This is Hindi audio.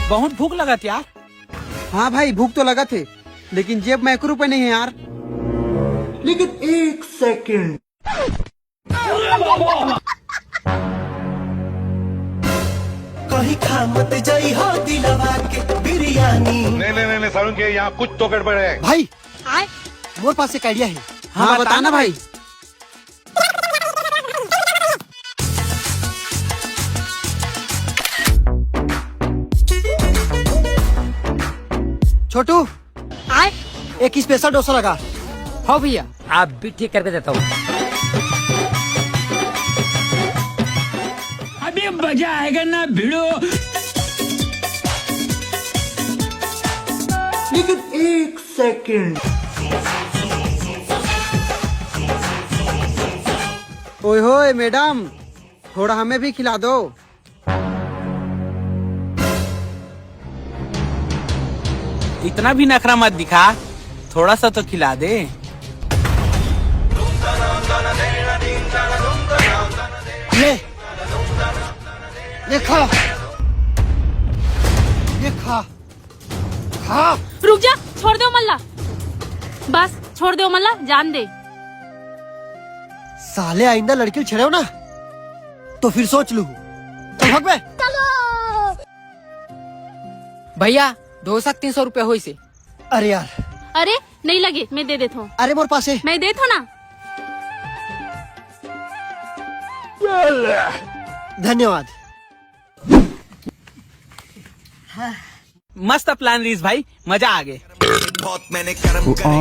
बहुत भूख लगा थी यार। हाँ भाई भूख तो लगा थे, लेकिन जेब में 1 रुपए नहीं है यार। लेकिन 1 सेकंड। कहीं खा मत जाई हो दिलवा के बिरयानी। नहीं सारुण के यहाँ कुछ तो गड़बड़ है। भाई मोर पास एक आइडिया है। हाँ बताना भाई। छोटू एक स्पेशल डोसा लगा। हाँ भैया आप भी ठीक करके देता हूँ। अभी मजा आएगा ना भिड़ो। लेकिन 1 सेकंड। ओए होए मैडम, थोड़ा हमें भी खिला दो। इतना भी नखरा मत दिखा, थोड़ा सा तो खिला दे। ये खा, ये खा, खा। रुक जा, छोड़ दो मल्ला, बस छोड़ दो मल्ला, जान दे। साले आइंदा लड़की छेड़ो ना तो फिर सोच लू। चल भाग बे। भैया 200-300 रुपए हुई से। अरे यार, अरे नहीं लगे, मैं दे देता हूँ। अरे मोर पास है। मैं देता हूँ ना। धन्यवाद। मस्त प्लान रीस भाई, मजा आ गए। बहुत मैंने कर्म करे।